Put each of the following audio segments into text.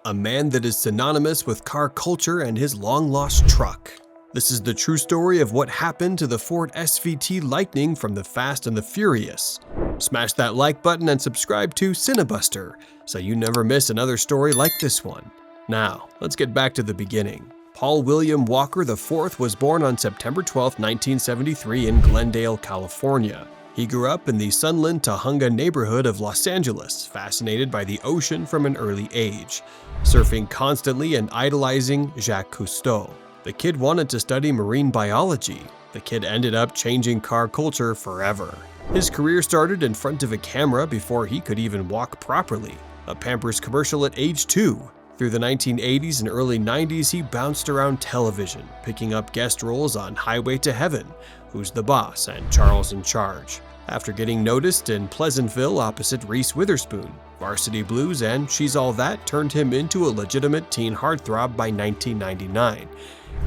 a man that is synonymous with car culture and his long-lost truck. This is the true story of what happened to the Ford SVT Lightning from the Fast and the Furious. Smash that like button and subscribe to CineBuster so you never miss another story like this one. Now, let's get back to the beginning. Paul William Walker IV was born on September 12, 1973 in Glendale, California. He grew up in the Sunland Tujunga neighborhood of Los Angeles, fascinated by the ocean from an early age, surfing constantly and idolizing Jacques Cousteau. The kid wanted to study marine biology. The kid ended up changing car culture forever. His career started in front of a camera before he could even walk properly. A Pampers commercial at age 2. Through the 1980s and early 90s, he bounced around television, picking up guest roles on Highway to Heaven, Who's the Boss, and Charles in Charge. After getting noticed in Pleasantville opposite Reese Witherspoon, Varsity Blues and She's All That turned him into a legitimate teen heartthrob by 1999.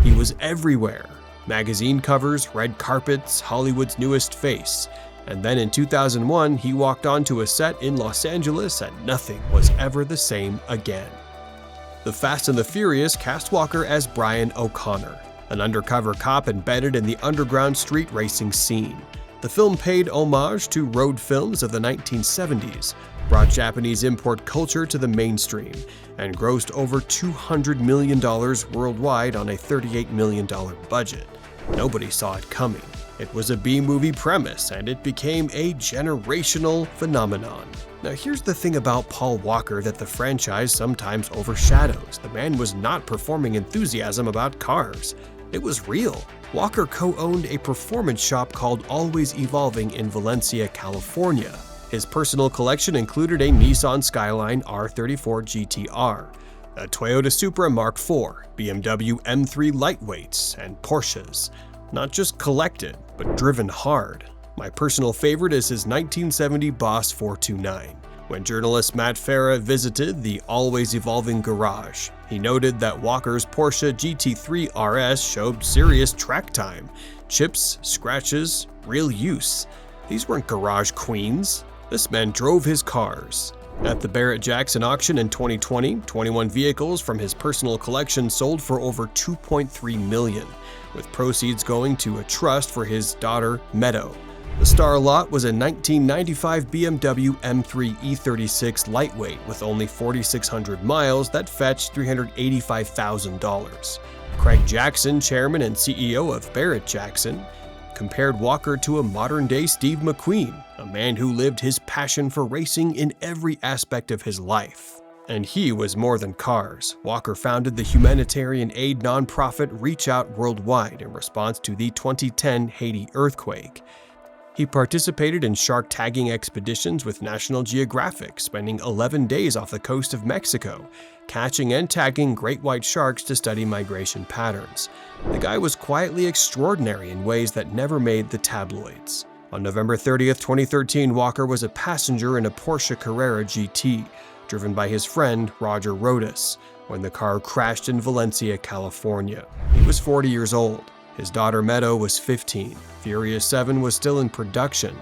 He was everywhere. Magazine covers, red carpets, Hollywood's newest face. And then in 2001, he walked onto a set in Los Angeles and nothing was ever the same again. The Fast and the Furious cast Walker as Brian O'Connor, an undercover cop embedded in the underground street racing scene. The film paid homage to road films of the 1970s, brought Japanese import culture to the mainstream, and grossed over $200 million worldwide on a $38 million budget. Nobody saw it coming. It was a B-movie premise, and it became a generational phenomenon. Now here's the thing about Paul Walker that the franchise sometimes overshadows. The man was not performing enthusiasm about cars. It was real. Walker co-owned a performance shop called Always Evolving in Valencia, California. His personal collection included a Nissan Skyline R34 GTR, a Toyota Supra Mark IV, BMW M3 lightweights, and Porsches. Not just collected, but driven hard. My personal favorite is his 1970 Boss 429. When journalist Matt Farah visited the Always Evolving garage, he noted that Walker's Porsche GT3 RS showed serious track time, chips, scratches, real use. These weren't garage queens. This man drove his cars. At the Barrett-Jackson auction in 2020, 21 vehicles from his personal collection sold for over $2.3 million, with proceeds going to a trust for his daughter, Meadow. The star lot was a 1995 BMW M3 E36 lightweight with only 4,600 miles that fetched $385,000. Craig Jackson, chairman and CEO of Barrett-Jackson, compared Walker to a modern-day Steve McQueen, a man who lived his passion for racing in every aspect of his life. And he was more than cars. Walker founded the humanitarian aid nonprofit Reach Out Worldwide in response to the 2010 Haiti earthquake. He participated in shark tagging expeditions with National Geographic, spending 11 days off the coast of Mexico, catching and tagging great white sharks to study migration patterns. The guy was quietly extraordinary in ways that never made the tabloids. On November 30th, 2013, Walker was a passenger in a Porsche Carrera GT, driven by his friend Roger Rodas, when the car crashed in Valencia, California. He was 40 years old. His daughter Meadow was 15. Furious 7 was still in production.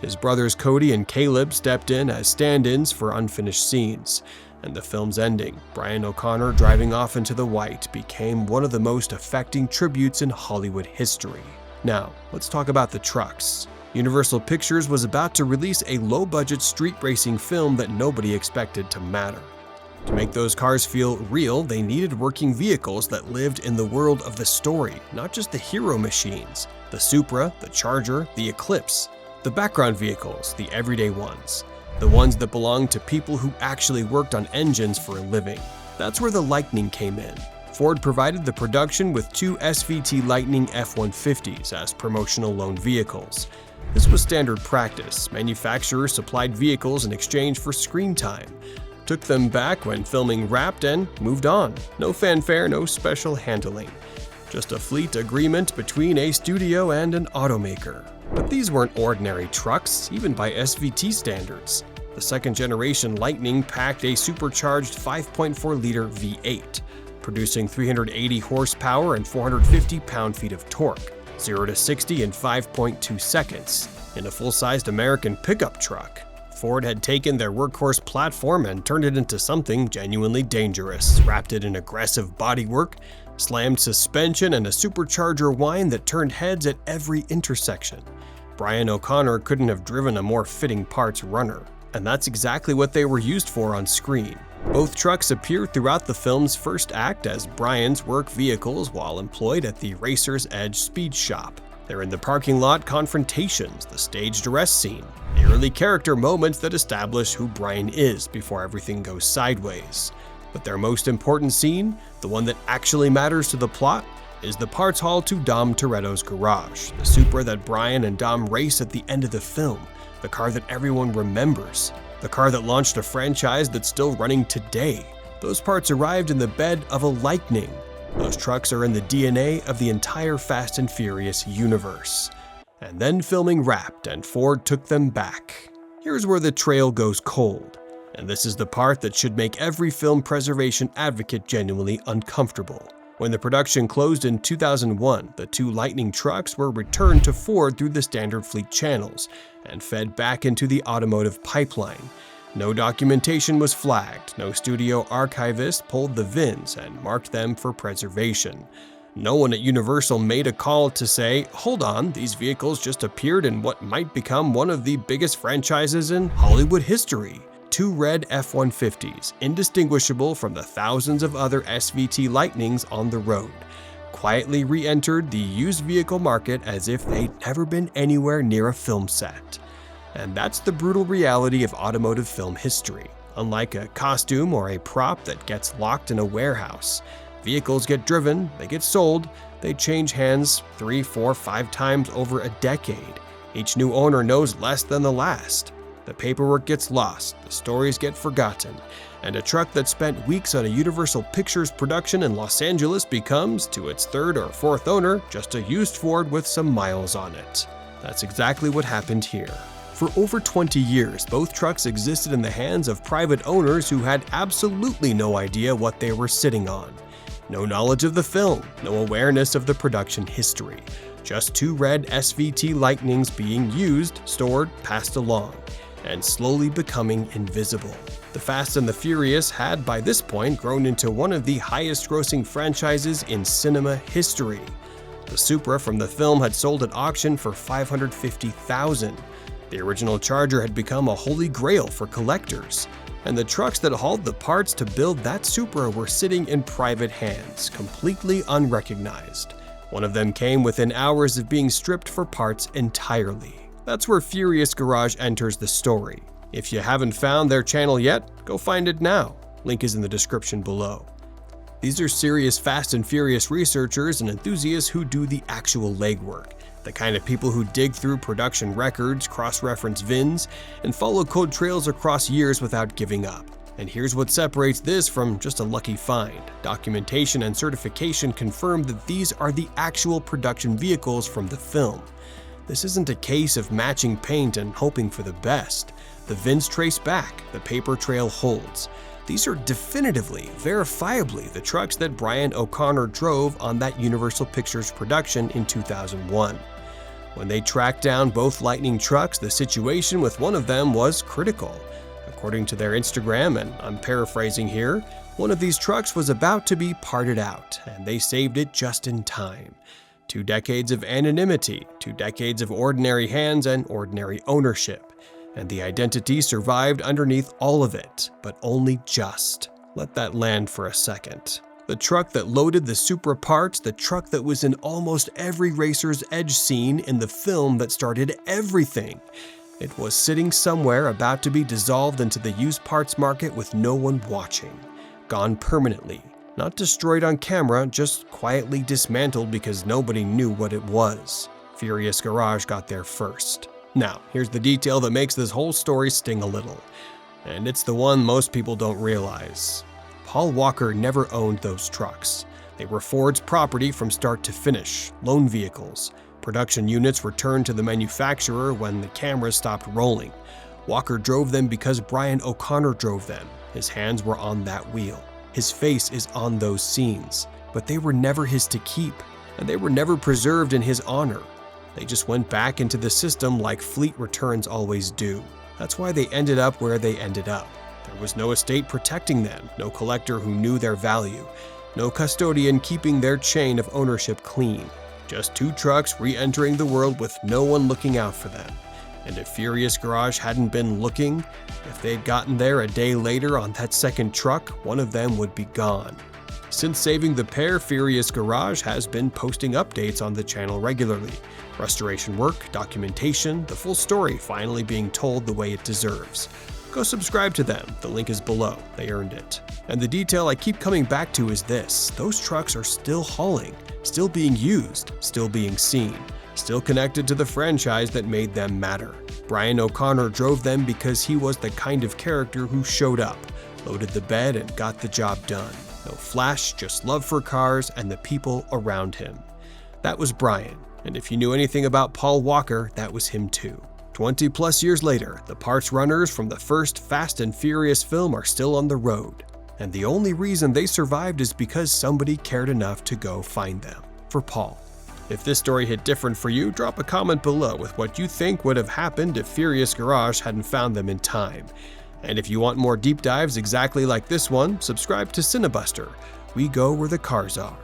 His brothers Cody and Caleb stepped in as stand-ins for unfinished scenes. And the film's ending, Brian O'Connor driving off into the white, became one of the most affecting tributes in Hollywood history. Now, let's talk about the trucks. Universal Pictures was about to release a low-budget street racing film that nobody expected to matter. To make those cars feel real, they needed working vehicles that lived in the world of the story, not just the hero machines. The Supra, the Charger, the Eclipse. The background vehicles, the everyday ones. The ones that belonged to people who actually worked on engines for a living. That's where the Lightning came in. Ford provided the production with 2 SVT Lightning F150s as promotional loan vehicles. This was standard practice. Manufacturers supplied vehicles in exchange for screen time, took them back when filming wrapped, and moved on. No fanfare, no special handling. Just a fleet agreement between a studio and an automaker. But these weren't ordinary trucks, even by SVT standards. The second-generation Lightning packed a supercharged 5.4-liter V8, producing 380 horsepower and 450 pound-feet of torque, 0 to 60 in 5.2 seconds, in a full-sized American pickup truck. Ford had taken their workhorse platform and turned it into something genuinely dangerous, wrapped it in aggressive bodywork, slammed suspension, and a supercharger whine that turned heads at every intersection. Brian O'Connor couldn't have driven a more fitting parts runner, and that's exactly what they were used for on screen. Both trucks appear throughout the film's first act as Brian's work vehicles while employed at the Racer's Edge speed shop. They're in the parking lot confrontations, the staged arrest scene, the early character moments that establish who Brian is before everything goes sideways. But their most important scene, the one that actually matters to the plot, is the parts haul to Dom Toretto's garage, the Supra that Brian and Dom race at the end of the film, the car that everyone remembers, the car that launched a franchise that's still running today. Those parts arrived in the bed of a Lightning. Those trucks are in the DNA of the entire Fast and Furious universe. And then filming wrapped and Ford took them back. Here's where the trail goes cold. And this is the part that should make every film preservation advocate genuinely uncomfortable. When the production closed in 2001, the two Lightning trucks were returned to Ford through the standard fleet channels and fed back into the automotive pipeline. No documentation was flagged, no studio archivist pulled the VINs and marked them for preservation. No one at Universal made a call to say, hold on, these vehicles just appeared in what might become one of the biggest franchises in Hollywood history. Two red F150s, indistinguishable from the thousands of other SVT Lightnings on the road, quietly re-entered the used vehicle market as if they'd never been anywhere near a film set. And that's the brutal reality of automotive film history. Unlike a costume or a prop that gets locked in a warehouse, vehicles get driven, they get sold, they change hands 3, 4, 5 times over a decade. Each new owner knows less than the last. The paperwork gets lost, the stories get forgotten, and a truck that spent weeks on a Universal Pictures production in Los Angeles becomes, to its third or fourth owner, just a used Ford with some miles on it. That's exactly what happened here. For over 20 years, both trucks existed in the hands of private owners who had absolutely no idea what they were sitting on. No knowledge of the film, no awareness of the production history. Just two red SVT Lightnings being used, stored, passed along, and slowly becoming invisible. The Fast and the Furious had by this point grown into one of the highest-grossing franchises in cinema history. The Supra from the film had sold at auction for $550,000. The original Charger had become a holy grail for collectors, and the trucks that hauled the parts to build that Supra were sitting in private hands, completely unrecognized. One of them came within hours of being stripped for parts entirely. That's where Furious Garage enters the story. If you haven't found their channel yet, go find it now. Link is in the description below. These are serious Fast and Furious researchers and enthusiasts who do the actual legwork. The kind of people who dig through production records, cross-reference VINs, and follow code trails across years without giving up. And here's what separates this from just a lucky find. Documentation and certification confirm that these are the actual production vehicles from the film. This isn't a case of matching paint and hoping for the best. The VINs trace back, the paper trail holds. These are definitively, verifiably the trucks that Brian O'Connor drove on that Universal Pictures production in 2001. When they tracked down both Lightning trucks, the situation with one of them was critical. According to their Instagram, and I'm paraphrasing here, one of these trucks was about to be parted out, and they saved it just in time. 2 decades of anonymity, 2 decades of ordinary hands and ordinary ownership. And the identity survived underneath all of it, but only just. Let that land for a second. The truck that loaded the Supra parts, the truck that was in almost every Racer's Edge scene in the film that started everything. It was sitting somewhere about to be dissolved into the used parts market with no one watching. Gone permanently. Not destroyed on camera, just quietly dismantled because nobody knew what it was. Furious Garage got there first. Now, here's the detail that makes this whole story sting a little. And it's the one most people don't realize. Paul Walker never owned those trucks. They were Ford's property from start to finish, loan vehicles. Production units returned to the manufacturer when the cameras stopped rolling. Walker drove them because Brian O'Connor drove them. His hands were on that wheel. His face is on those scenes. But they were never his to keep, and they were never preserved in his honor. They just went back into the system like fleet returns always do. That's why they ended up where they ended up. There was no estate protecting them, no collector who knew their value, no custodian keeping their chain of ownership clean. Just two trucks re-entering the world with no one looking out for them. And if Furious Garage hadn't been looking, if they'd gotten there a day later on that second truck, one of them would be gone. Since saving the pair, Furious Garage has been posting updates on the channel regularly. Restoration work, documentation, the full story finally being told the way it deserves. Go subscribe to them, the link is below, they earned it. And the detail I keep coming back to is this: those trucks are still hauling, still being used, still being seen, still connected to the franchise that made them matter. Brian O'Connor drove them because he was the kind of character who showed up, loaded the bed, and got the job done. No flash, just love for cars and the people around him. That was Brian, and if you knew anything about Paul Walker, that was him too. 20 plus years later, the parts runners from the first Fast and Furious film are still on the road, and the only reason they survived is because somebody cared enough to go find them. For Paul. If this story hit different for you, drop a comment below with what you think would have happened if Furious Garage hadn't found them in time. And if you want more deep dives exactly like this one, subscribe to CineBuster. We go where the cars are.